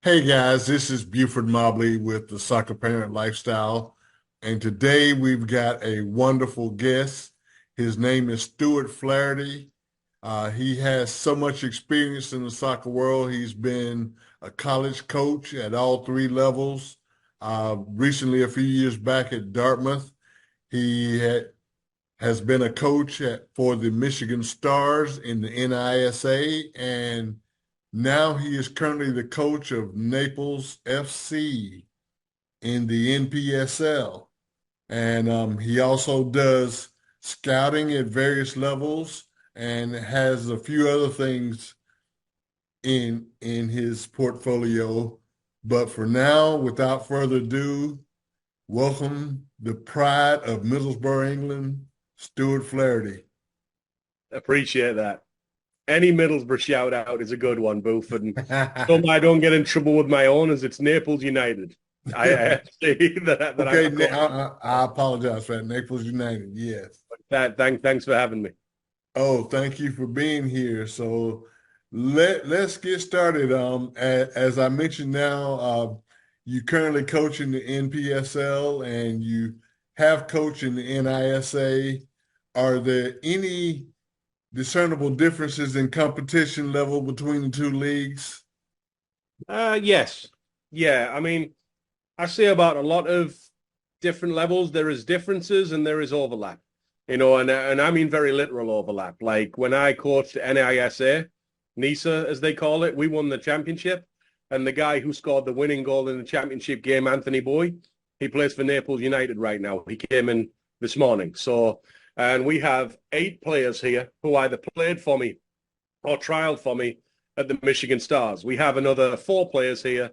Hey guys, this is Buford Mobley with the Soccer Parent Lifestyle, and today we've got a wonderful guest. His name is Stuart Flaherty. He has so much experience in the soccer world. He's been a college coach at all three levels. Recently, a few years back at Dartmouth, has been a coach for the Michigan Stars in the NISA, and now he is currently the coach of Naples FC in the NPSL. And he also does scouting at various levels and has a few other things in his portfolio. But for now, without further ado, welcome the pride of Middlesbrough, England, Stuart Flaherty. Appreciate that. Any Middlesbrough shout out is a good one, Buford. And so I don't get in trouble with my owners. It's Naples United. I have to say that Okay, I've got I apologize for that. Naples United, yes. that. Thanks for having me. Oh, thank you for being here. So let's get started. As I mentioned now, you currently coach in the NPSL and you have coached in the NISA. Are there any discernible differences in competition level between the two leagues? Yes. Yeah. I mean, I say about a lot of different levels, there is differences and there is overlap. And I mean very literal overlap. Like when I coached NISA, NISA as they call it, we won the championship. And the guy who scored the winning goal in the championship game, Anthony Boy, he plays for Naples United right now. He came in this morning. And we have 8 players here who either played for me or trialed for me at the Michigan Stars. We have another 4 players here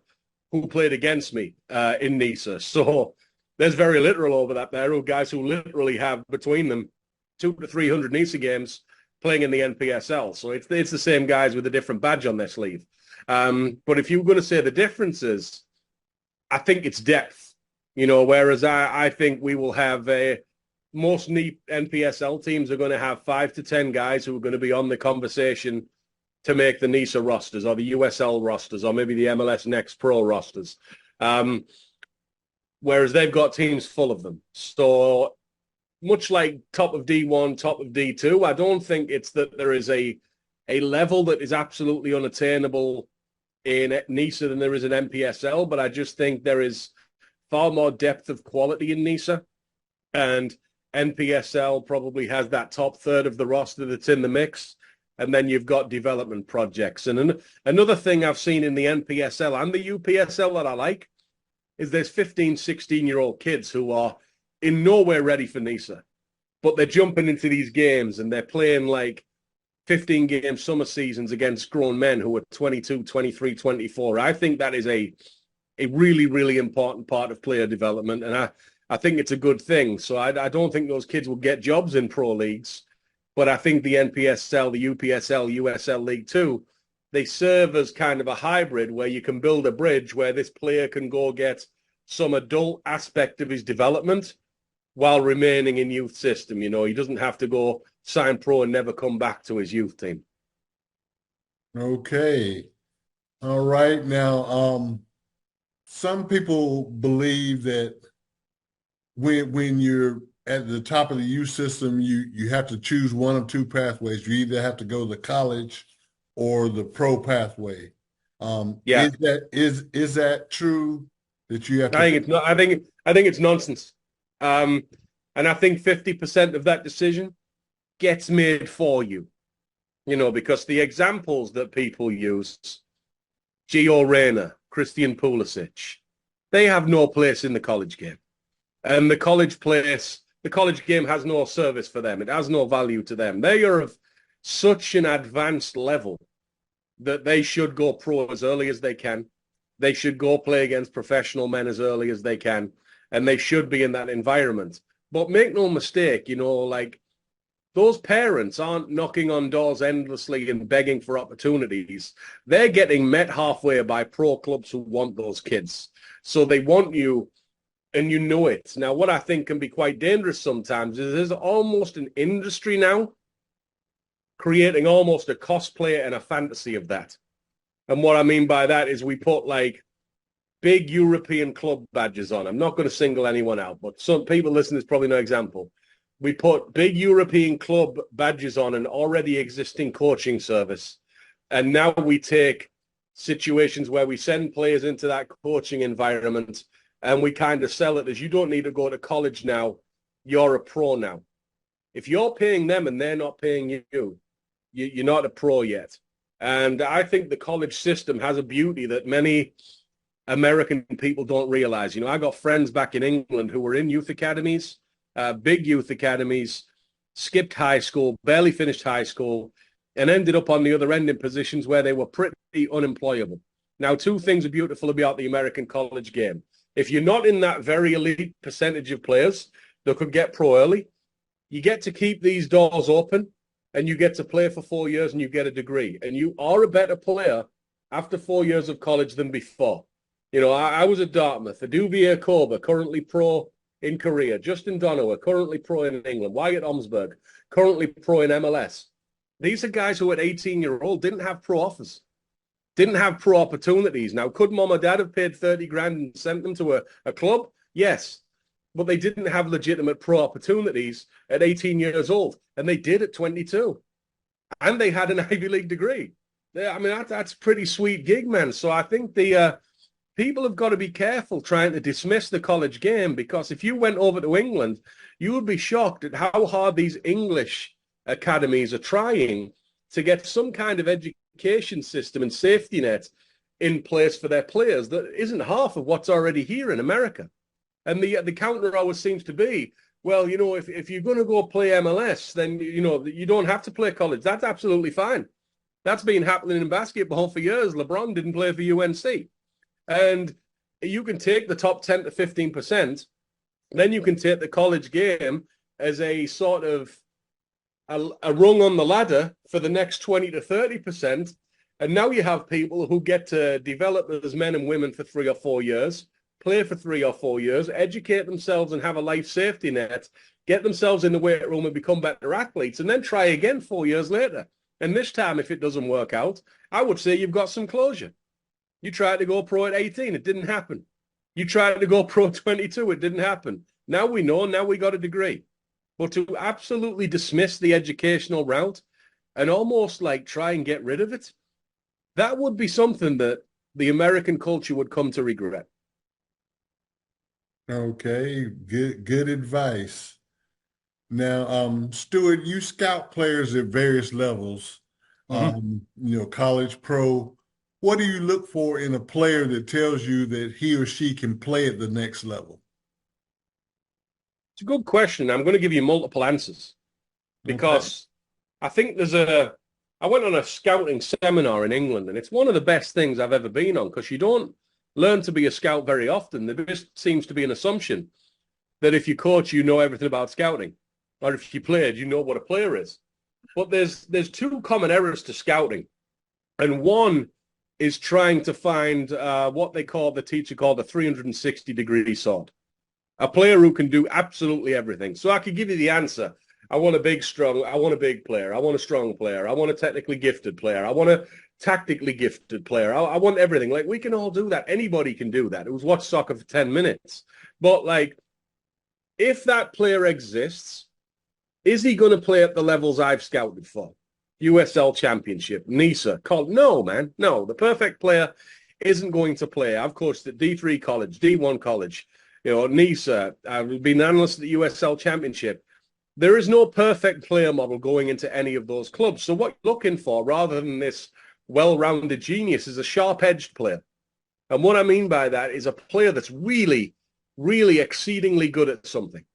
who played against me in NISA. So there's very literal overlap there of guys who literally have between them 200 to 300 NISA games playing in the NPSL. So it's the same guys with a different badge on their sleeve. But if you're going to say the differences, I think it's depth. Whereas I think we will have most NPSL teams are going to have 5 to 10 guys who are going to be on the conversation to make the NISA rosters or the USL rosters or maybe the MLS Next Pro rosters. Whereas they've got teams full of them. So much like top of D1, top of D2, I don't think it's that there is a level that is absolutely unattainable in NISA than there is in NPSL, but I just think there is far more depth of quality in NISA. And NPSL probably has that top third of the roster that's in the mix. And then you've got development projects. And another thing I've seen in the NPSL and the UPSL that I like is there's 15, 16-year-old kids who are in nowhere ready for NISA, but they're jumping into these games and they're playing like 15-game summer seasons against grown men who are 22, 23, 24. I think that is a really, really important part of player development. And I think it's a good thing. So I don't think those kids will get jobs in pro leagues, but I think the NPSL, the UPSL, USL League Two, they serve as kind of a hybrid where you can build a bridge where this player can go get some adult aspect of his development while remaining in youth system. He doesn't have to go sign pro and never come back to his youth team. Okay. All right. Now, some people believe that when you're at the top of the youth system, you have to choose one of two pathways. You either have to go the college or the pro pathway. Yeah, Is that true that you have I to? think it's not. I think it's nonsense. Um, and I think 50% of that decision gets made for you. Because the examples that people use, Gio Reyna, Christian Pulisic, they have no place in the college game. And the college game has no service for them. It has no value to them. They are of such an advanced level that they should go pro as early as they can. They should go play against professional men as early as they can. And they should be in that environment. But make no mistake, like those parents aren't knocking on doors endlessly and begging for opportunities. They're getting met halfway by pro clubs who want those kids. So they want you and you know it. Now, what I think can be quite dangerous sometimes is there's almost an industry now creating almost a cosplay and a fantasy of that. And what I mean by that is we put like big European club badges on. I'm not going to single anyone out, but some people listening to this probably know example. We put big European club badges on an already existing coaching service. And now we take situations where we send players into that coaching environment and we kind of sell it as you don't need to go to college now. You're a pro now. If you're paying them and they're not paying you're not a pro yet. And I think the college system has a beauty that many American people don't realize. You know, I got friends back in England who were in youth academies, big youth academies, skipped high school, barely finished high school, and ended up on the other end in positions where they were pretty unemployable. Now, two things are beautiful about the American college game. If you're not in that very elite percentage of players that could get pro early, you get to keep these doors open and you get to play for 4 years and you get a degree. And you are a better player after 4 years of college than before. You know, I was at Dartmouth. Aduvier Koba, currently pro in Korea. Justin Donowa, currently pro in England. Wyatt Omsberg, currently pro in MLS. These are guys who at 18-year-old didn't have pro offers, didn't have pro opportunities. Now, could mom or dad have paid 30 grand and sent them to a club? Yes. But they didn't have legitimate pro opportunities at 18 years old. And they did at 22. And they had an Ivy League degree. I mean, that's a pretty sweet gig, man. So I think the people have got to be careful trying to dismiss the college game, because if you went over to England, you would be shocked at how hard these English academies are trying to get some kind of education system and safety net in place for their players that isn't half of what's already here in America. And the counter always seems to be, well, you know, if you're going to go play MLS, then, you know, you don't have to play college. That's absolutely fine. That's been happening in basketball for years. LeBron didn't play for UNC. And you can take the top 10 to 15%, then you can take the college game as a sort of a rung on the ladder for the next 20 to 30%. And now you have people who get to develop as men and women for 3 or 4 years, play for 3 or 4 years, educate themselves and have a life safety net, get themselves in the weight room and become better athletes, and then try again 4 years later. And this time, if it doesn't work out, I would say you've got some closure. You tried to go pro at 18, it didn't happen. You tried to go pro at 22, it didn't happen. Now we know, now we got a degree. But to absolutely dismiss the educational route and almost like try and get rid of it, that would be something that the American culture would come to regret. Okay, good advice. Now, Stuart, you scout players at various levels, you know, college, pro. What do you look for in a player that tells you that he or she can play at the next level? It's a good question. I'm going to give you multiple answers because I think I went on a scouting seminar in England, and it's one of the best things I've ever been on, because you don't learn to be a scout very often. There just seems to be an assumption that if you coach, you know everything about scouting, or if you played, you know what a player is. But there's two common errors to scouting, and one is trying to find what the teacher called the 360-degree sort. A player who can do absolutely everything. So I could give you the answer. I want a big player. I want a strong player. I want a technically gifted player. I want a tactically gifted player. I want everything. Like, we can all do that. Anybody can do that. It was watch soccer for 10 minutes. But like, if that player exists, is he going to play at the levels I've scouted for? USL Championship, NISA. No, man. No, the perfect player isn't going to play. I've coached at D3 college, D1 college, you know, NISA. I've been an analyst at the USL Championship. There is no perfect player model going into any of those clubs. So what you're looking for, rather than this well-rounded genius, is a sharp-edged player. And what I mean by that is a player that's really, really exceedingly good at something.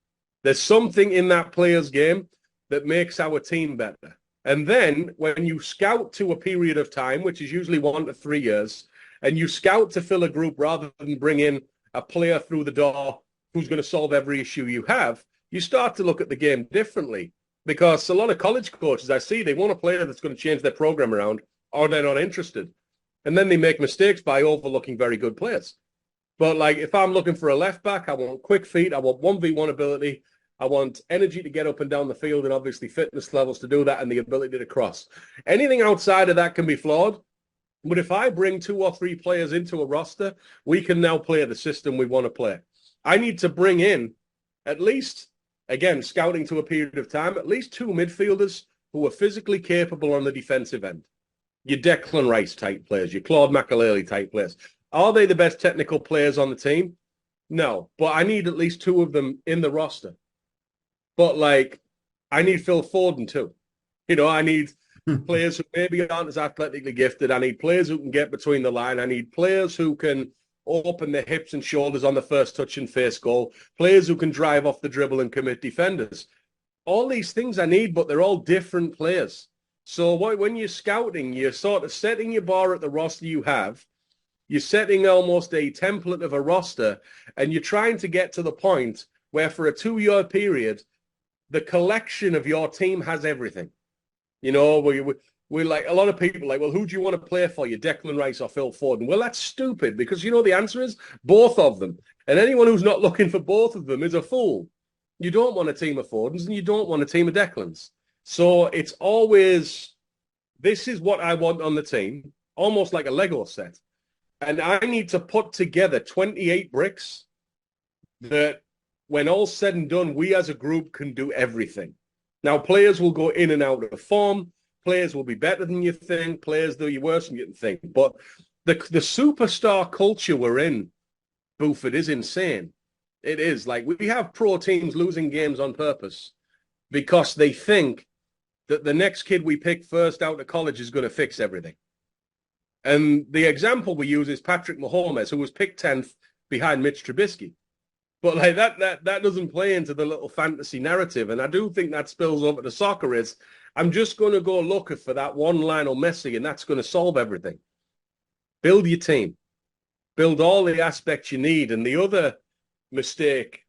There's something in that player's game that makes our team better. And then when you scout to a period of time, which is usually 1 to 3 years, and you scout to fill a group rather than bring in a player through the door who's going to solve every issue you have, you start to look at the game differently. Because a lot of college coaches I see, they want a player that's going to change their program around, or they're not interested. And then they make mistakes by overlooking very good players. But like, if I'm looking for a left back, I want quick feet, I want 1v1 ability, I want energy to get up and down the field, and obviously fitness levels to do that, and the ability to cross. Anything outside of that can be flawed, But if I bring 2 or 3 players into a roster, we can now play the system we want to play. I need to bring in at least, again, scouting to a period of time, at least 2 midfielders who are physically capable on the defensive end. Your Declan Rice type players, your Claude McAlealy type players. Are they the best technical players on the team? No, but I need at least 2 of them in the roster. But like, I need Phil Foden too. I need players who maybe aren't as athletically gifted. I need players who can get between the line. I need players who can open their hips and shoulders on the first touch and face goal. Players who can drive off the dribble and commit defenders. All these things I need, but they're all different players. So when you're scouting, you're sort of setting your bar at the roster you have. You're setting almost a template of a roster, and you're trying to get to the point where for a 2-year period, the collection of your team has everything. We're like, a lot of people like, well, who do you want to play for, you Declan Rice or Phil Foden? Well, that's stupid, because the answer is both of them. And anyone who's not looking for both of them is a fool. You don't want a team of Fodens and you don't want a team of Declans. So it's always, this is what I want on the team, almost like a Lego set. And I need to put together 28 bricks that when all's said and done, we as a group can do everything. Now, players will go in and out of form. Players will be better than you think. Players do you worse than you think. But the superstar culture we're in, Buford, is insane. It is. Like, we have pro teams losing games on purpose because they think that the next kid we pick first out of college is going to fix everything. And the example we use is Patrick Mahomes, who was picked 10th behind Mitch Trubisky. But like that doesn't play into the little fantasy narrative. And I do think that spills over to soccer is, I'm just going to go looking for that one Lionel Messi, and that's going to solve everything. Build your team. Build all the aspects you need. And the other mistake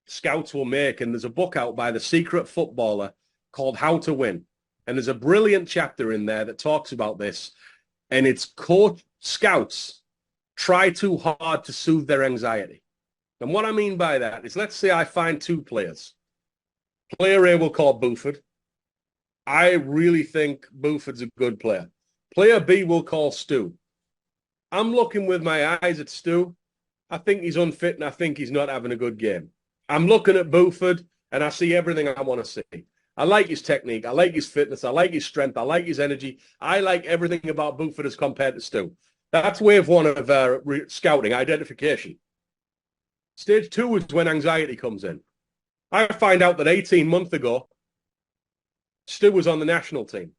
scouts will make, and there's a book out by The Secret Footballer called How to Win. And there's a brilliant chapter in there that talks about this. And it's scouts try too hard to soothe their anxiety. And what I mean by that is, let's say I find 2 players. Player A we'll call Buford. I really think Buford's a good player. Player B we'll call Stu. I'm looking with my eyes at Stu. I think he's unfit and I think he's not having a good game. I'm looking at Buford and I see everything I want to see. I like his technique. I like his fitness. I like his strength. I like his energy. I like everything about Buford as compared to Stu. That's wave 1 of scouting, identification. Stage 2 is when anxiety comes in. I find out that 18 months ago, Stu was on the national team.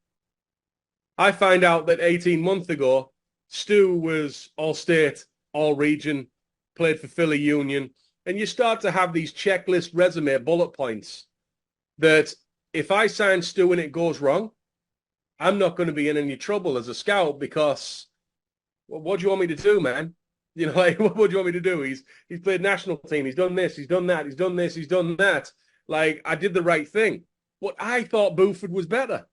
I find out that 18 months ago, Stu was all-state, all-region, played for Philly Union. And you start to have these checklist resume bullet points that if I sign Stu and it goes wrong, I'm not going to be in any trouble as a scout because, well, what do you want me to do, man? Like, what do you want me to do? He's played national team. He's done this. He's done that. He's done this. He's done that. Like, I did the right thing. But I thought Buford was better.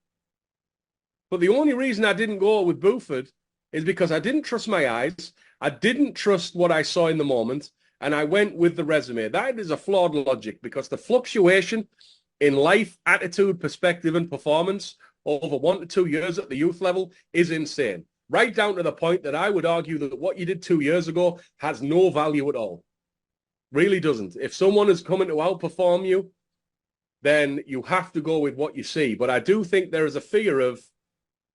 But the only reason I didn't go with Buford is because I didn't trust my eyes. I didn't trust what I saw in the moment. And I went with the resume. That is a flawed logic because the fluctuation in life, attitude, perspective, and performance over 1 to 2 years at the youth level is insane. Right down to the point that I would argue that what you did 2 years ago has no value at all. Really doesn't. If someone is coming to outperform you, then you have to go with what you see. But I do think there is a fear of,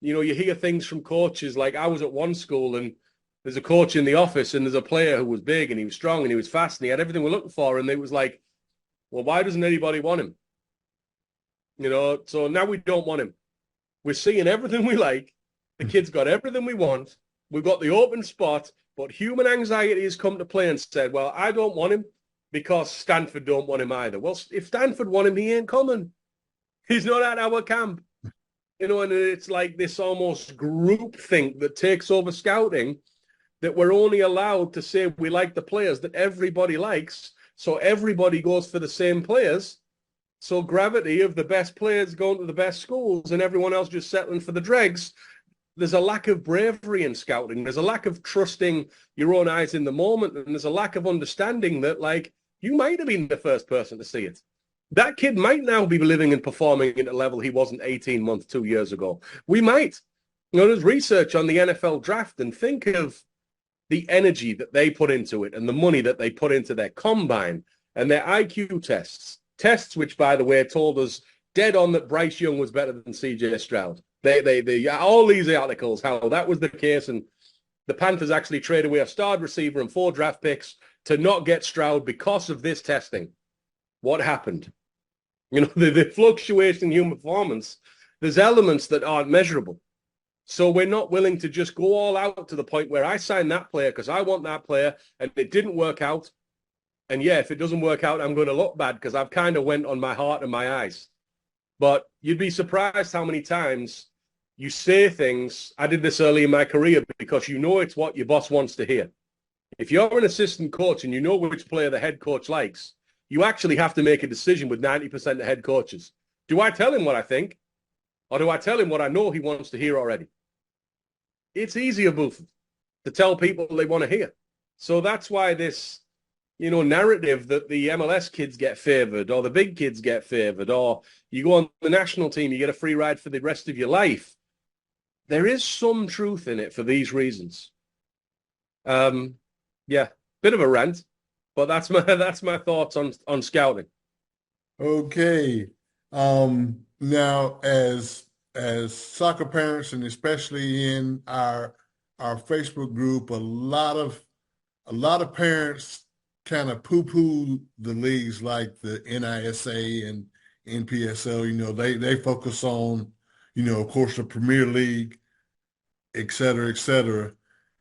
you hear things from coaches. Like, I was at one school and there's a coach in the office and there's a player who was big and he was strong and he was fast and he had everything we're looking for. And they was like, well, why doesn't anybody want him? So now we don't want him. We're seeing everything we like. The kid's got everything we want. We've got the open spot, but human anxiety has come to play and said, well, I don't want him because Stanford don't want him either. Well, if Stanford want him, he ain't coming. He's not at our camp. And it's like this almost group think that takes over scouting, that we're only allowed to say we like the players that everybody likes. So everybody goes for the same players. So gravity of the best players going to the best schools and everyone else just settling for the dregs. There's a lack of bravery in scouting. There's a lack of trusting your own eyes in the moment. And there's a lack of understanding that, like, you might have been the first person to see it. That kid might now be living and performing at a level he wasn't 18 months, 2 years ago. We might. There's research on the NFL draft, and think of the energy that they put into it and the money that they put into their combine and their IQ tests, which, by the way, told us dead on that Bryce Young was better than CJ Stroud. They all these articles, how that was the case, and the Panthers actually traded away a starred receiver and 4 draft picks to not get Stroud because of this testing. What happened? The fluctuation in human performance, there's elements that aren't measurable. So we're not willing to just go all out to the point where I sign that player because I want that player and it didn't work out. And yeah, if it doesn't work out, I'm going to look bad because I've kind of went on my heart and my eyes. But you'd be surprised how many times you say things. I did this early in my career because you know it's what your boss wants to hear. If you're an assistant coach and you know which player the head coach likes, you actually have to make a decision with 90% of head coaches. Do I tell him what I think? Or do I tell him what I know he wants to hear already? It's easier, Buford, to tell people they want to hear. So that's why this, narrative that the MLS kids get favored or the big kids get favored or you go on the national team, you get a free ride for the rest of your life. There is some truth in it for these reasons. Yeah, bit of a rant, but that's my thoughts on scouting. Okay. Now, as soccer parents, and especially in our Facebook group, a lot of parents kind of poo-poo the leagues like the NISA and NPSL. They focus on, of course, the Premier League, et cetera, et cetera.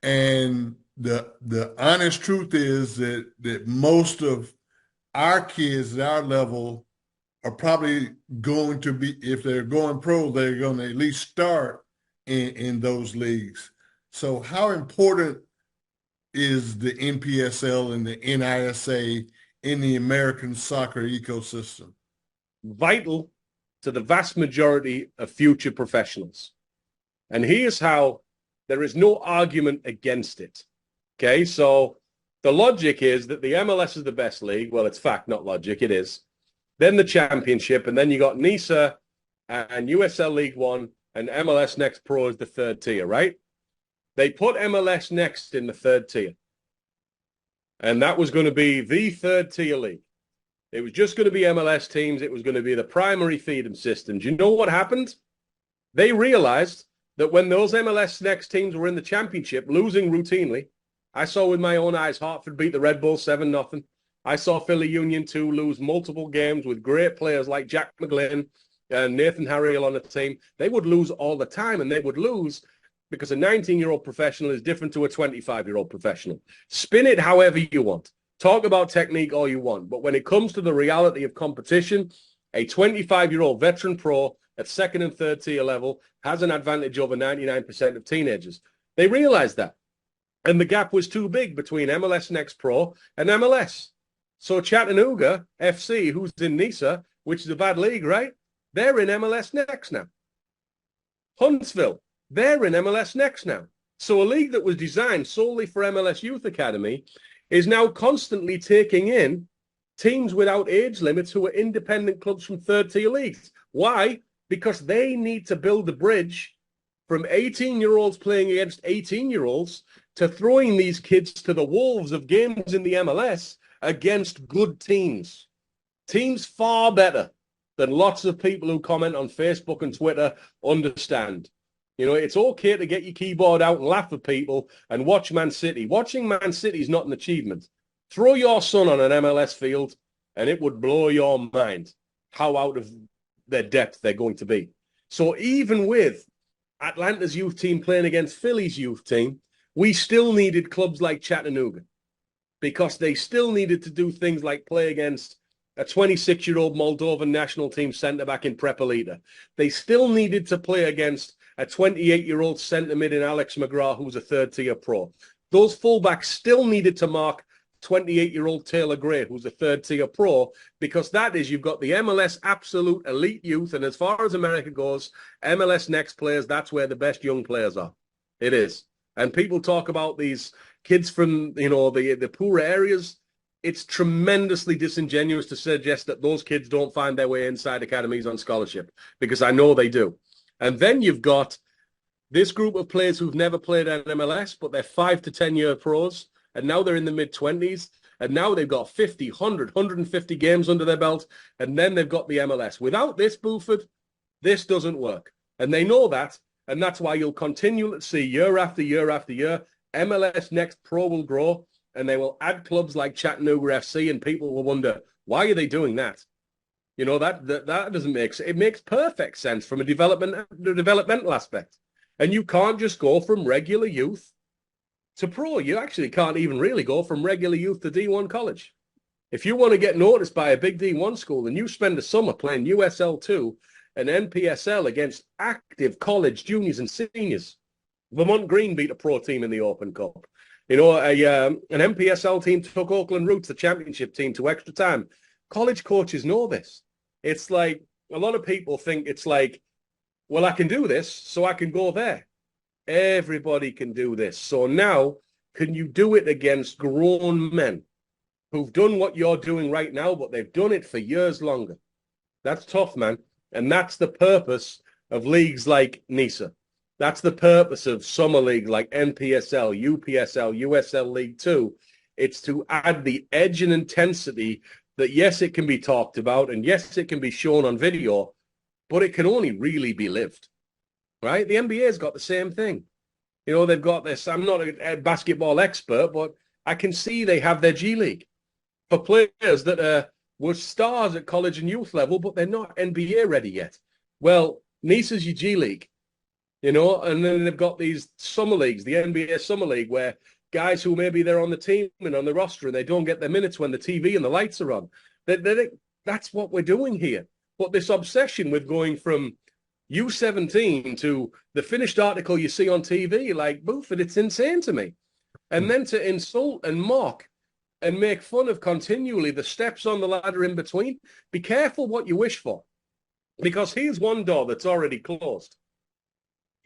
And the honest truth is that most of our kids at our level are probably going to be, if they're going pro, they're going to at least start in those leagues. So how important is the NPSL and the NISA in the American soccer ecosystem? Vital to the vast majority of future professionals. And here's how there is no argument against it. Okay, so the logic is that the MLS is the best league. Well, it's fact, not logic. It is. Then the championship, and then you got NISA and USL League One and MLS Next Pro is the third tier, right? They put MLS Next in the third tier. And that was going to be the third tier league. It was just going to be MLS teams. It was going to be the primary feeding system. Do you know what happened? They realized that when those MLS Next teams were in the championship, losing routinely, I saw with my own eyes Hartford beat the Red Bulls 7-0. I saw Philly Union 2 lose multiple games with great players like Jack McGlynn and Nathan Harriel on the team. They would lose all the time, and they would lose because a 19-year-old professional is different to a 25-year-old professional. Spin it however you want. Talk about technique all you want. But when it comes to the reality of competition, a 25-year-old veteran pro at second and third tier level has an advantage over 99% of teenagers. They realized that. And the gap was too big between MLS Next Pro and MLS. So Chattanooga FC, who's in NISA, which is a bad league, right? They're in MLS Next now. Huntsville, they're in MLS Next now. So a league that was designed solely for MLS Youth Academy is now constantly taking in teams without age limits who are independent clubs from third-tier leagues. Why? Because they need to build the bridge from 18-year-olds playing against 18-year-olds to throwing these kids to the wolves of games in the MLS against good teams. Teams far better than lots of people who comment on Facebook and Twitter understand. It's okay to get your keyboard out and laugh at people and watch Man City. Watching Man City is not an achievement. Throw your son on an MLS field and it would blow your mind how out of their depth they're going to be. So even with Atlanta's youth team playing against Philly's youth team, we still needed clubs like Chattanooga because they still needed to do things like play against a 26-year-old Moldovan national team centre-back in Prepelita. They still needed to play against a 28-year-old centre mid in Alex McGrath, who's a third-tier pro. Those fullbacks still needed to mark 28-year-old Taylor Gray, who's a third-tier pro, because that is, you've got the MLS absolute elite youth, and as far as America goes, MLS Next players, that's where the best young players are. It is. And people talk about these kids from, the poorer areas. It's tremendously disingenuous to suggest that those kids don't find their way inside academies on scholarship, because I know they do. And then you've got This group of players who've never played MLS, but they're 5 to 10 year pros, and now they're in the mid-20s, and now they've got 50, 100, 150 games under their belt, and then they've got the MLS. Without this, Buford, this doesn't work. And they know that, and that's why you'll continue to see year after year after year, MLS Next Pro will grow, and they will add clubs like Chattanooga FC, and people will wonder, why are they doing that? You know, that doesn't make sense. It makes perfect sense from a developmental aspect. And you can't just go from regular youth to pro. You actually can't even really go from regular youth to D1 college. If you want to get noticed by a big D1 school and you spend the summer playing USL2 and NPSL against active college juniors and seniors, Vermont Green beat a pro team in the Open Cup. You know, an NPSL team took Oakland Roots, the championship team, to extra time. College coaches know this. It's like a lot of people think it's like, well, I can do this, so I can go there. Everybody can do this. So now, can you do it against grown men who've done what you're doing right now, but they've done it for years longer? That's tough, man. And that's the purpose of leagues like NISA. That's the purpose of summer leagues like NPSL, UPSL, USL League 2. It's to add the edge and intensity that, yes, it can be talked about, and yes, it can be shown on video, but it can only really be lived, right? The NBA's got the same thing. You know, they've got this. I'm not a basketball expert, but I can see they have their G League for players that were stars at college and youth level, but they're not NBA ready yet. Well, NISA's your G League, you know, and then they've got these summer leagues, the NBA Summer League, where guys who maybe they're on the team and on the roster and they don't get their minutes when the TV and the lights are on. That's what we're doing here. But this obsession with going from U17 to the finished article you see on TV, like, Buford, it's insane to me. And then to insult and mock and make fun of continually the steps on the ladder in between, be careful what you wish for. Because here's one door that's already closed.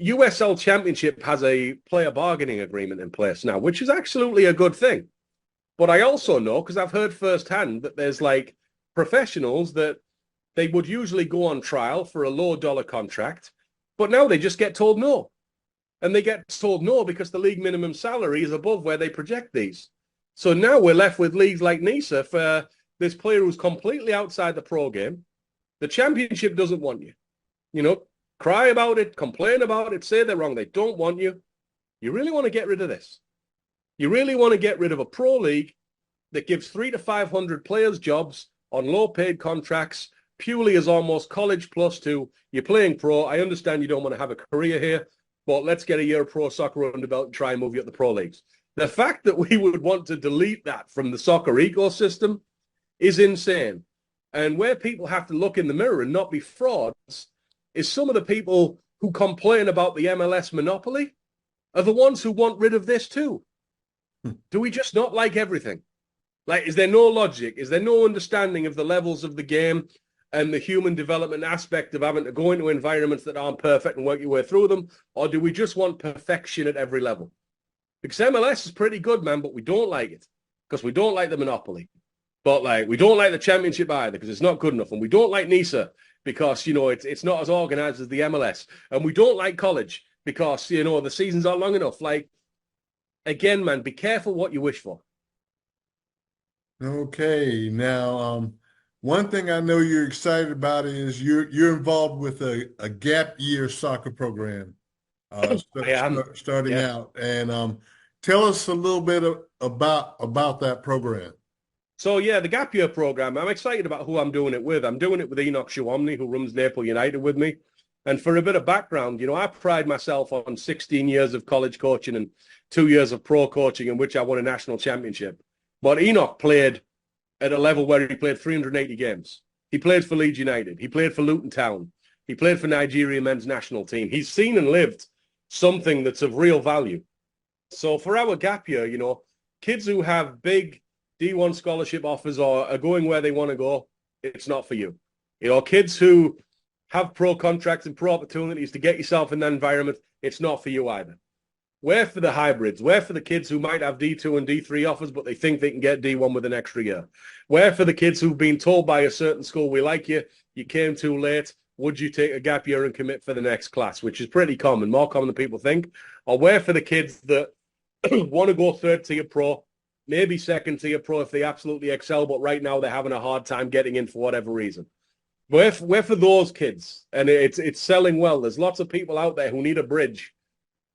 USL Championship has a player bargaining agreement in place now, which is absolutely a good thing. But I also know, because I've heard firsthand, that there's like professionals that they would usually go on trial for a low dollar contract, but now they just get told no. And they get told no because the league minimum salary is above where they project these. So now we're left with leagues like NISA for this player who's completely outside the pro game. The championship doesn't want you. You know, cry about it, complain about it, say they're wrong. They don't want you. You really want to get rid of this. You really want to get rid of a pro league that gives 300 to 500 players jobs on low-paid contracts, purely as almost college plus two. You're playing pro. I understand you don't want to have a career here, but let's get a year of pro soccer under belt and try and move you up the pro leagues. The fact that we would want to delete that from the soccer ecosystem is insane. And where people have to look in the mirror and not be frauds is some of the people who complain about the MLS monopoly are the ones who want rid of this too. Do we just not like everything? Like, is there no logic? Is there no understanding of the levels of the game and the human development aspect of having to go into environments that aren't perfect and work your way through them? Or do we just want perfection at every level? Because MLS is pretty good, man, but we don't like it because we don't like the monopoly. But like, we don't like the championship either because it's not good enough. And we don't like NISA because, you know, it's not as organized as the MLS. And we don't like college because, you know, the seasons aren't long enough. Like, again, man, be careful what you wish for. Okay, now one thing I know you're excited about is you're involved with a gap year soccer program starting out, and tell us a little bit about that program. So yeah, the gap year program. I'm excited about who I'm doing it with. I'm doing it with Enoch Shawamney, who runs Naples United with me. And for a bit of background, you know, I pride myself on 16 years of college coaching and 2 years of pro coaching in which I won a national championship. But Enoch played at a level where he played 380 games. He played for Leeds United. He played for Luton Town. He played for Nigeria men's national team. He's seen and lived something that's of real value. So for our gap year, you know, kids who have big D1 scholarship offers or are going where they want to go, it's not for you. You know, kids who have pro contracts and pro opportunities to get yourself in that environment, it's not for you either. We're for the hybrids. We're for the kids who might have D2 and D3 offers, but they think they can get D1 with an extra year. We're for the kids who've been told by a certain school, we like you, you came too late, would you take a gap year and commit for the next class, which is pretty common, more common than people think. Or where for the kids that want to go third tier pro, maybe second tier pro if they absolutely excel, but right now they're having a hard time getting in for whatever reason. We're for those kids, and it's selling well. There's lots of people out there who need a bridge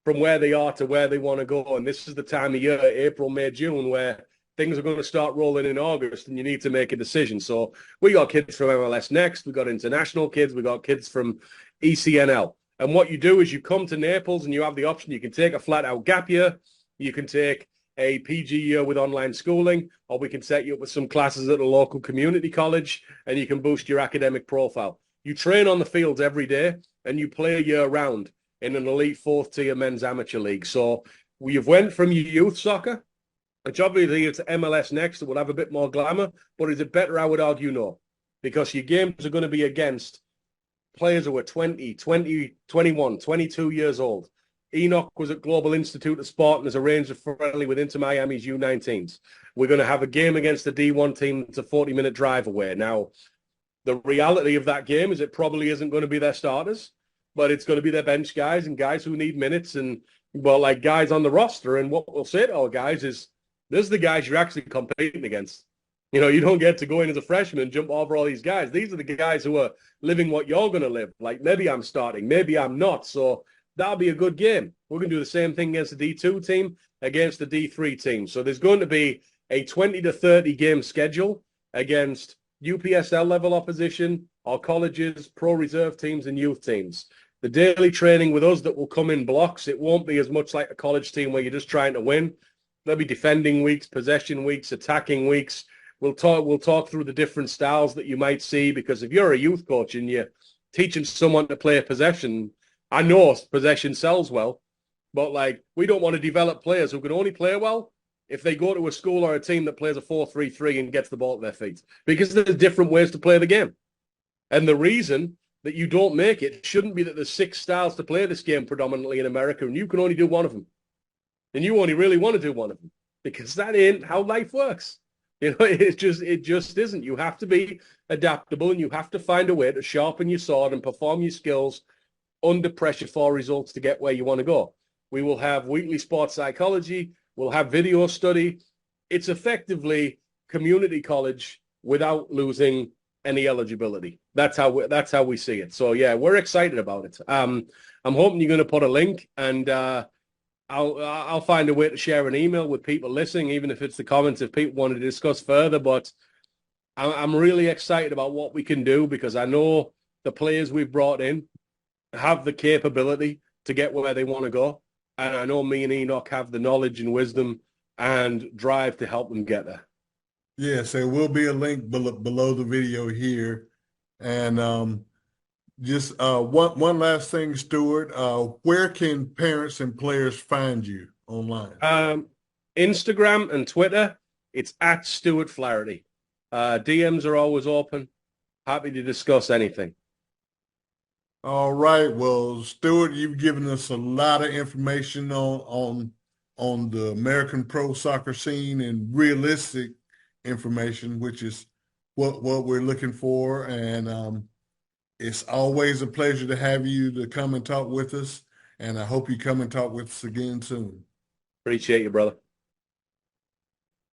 from where they are to where they want to go, and this is the time of year, April, May, June, where things are going to start rolling in August, and you need to make a decision. So we got kids from MLS Next, we got international kids, we got kids from ECNL, and what you do is you come to Naples, and you have the option. You can take a flat-out gap year, you can take a PG year with online schooling, or we can set you up with some classes at a local community college, and you can boost your academic profile. You train on the fields every day, and you play year-round in an elite fourth-tier men's amateur league. So you've went from your youth soccer, which obviously it's MLS Next, that will have a bit more glamour, but is it better? I would argue no, because your games are going to be against players who are 20, 21, 22 years old. Enoch was at Global Institute of Sport and has arranged a friendly with Inter Miami's U19s. We're going to have a game against the D1 team that's a 40-minute drive away. Now, the reality of that game is it probably isn't going to be their starters, but it's going to be their bench guys and guys who need minutes and, well, like guys on the roster. And what we'll say to our guys is, this is the guys you're actually competing against. You know, you don't get to go in as a freshman and jump over all these guys. These are the guys who are living what you're going to live. Like, maybe I'm starting, maybe I'm not. So that'll be a good game. We're going to do the same thing against the D2 team, against the D3 team. So there's going to be a 20 to 30 game schedule against UPSL level opposition, our colleges, pro reserve teams, and youth teams. The daily training with us that will come in blocks. It won't be as much like a college team where you're just trying to win. There'll be defending weeks, possession weeks, attacking weeks. We'll talk through the different styles that you might see, because if you're a youth coach and you're teaching someone to play possession, I know possession sells well, but like, we don't want to develop players who can only play well if they go to a school or a team that plays a 4-3-3 and gets the ball at their feet, because there's different ways to play the game. And the reason that you don't make it shouldn't be that there's 6 styles to play this game predominantly in America and you can only do one of them. And you only really want to do one of them, because that ain't how life works. You know, it just isn't. You have to be adaptable, and you have to find a way to sharpen your sword and perform your skills under pressure for results to get where you want to go. We will have weekly sports psychology. We'll have video study. It's effectively community college without losing any eligibility. That's how we see it. So yeah, we're excited about it. I'm hoping you're going to put a link, and I'll find a way to share an email with people listening, even if it's the comments, if people want to discuss further. But I'm really excited about what we can do, because I know the players we've brought in have the capability to get where they want to go. And I know me and Enoch have the knowledge and wisdom and drive to help them get there. Yes, there will be a link below the video here. And just one last thing, Stuart. Where can parents and players find you online? Instagram and Twitter, it's at Stuart Flaherty. DMs are always open. Happy to discuss anything. All right. Well, Stuart, you've given us a lot of information on the American pro soccer scene, and realistic information, which is what we're looking for. And it's always a pleasure to have you to come and talk with us. And I hope you come and talk with us again soon. Appreciate you, brother.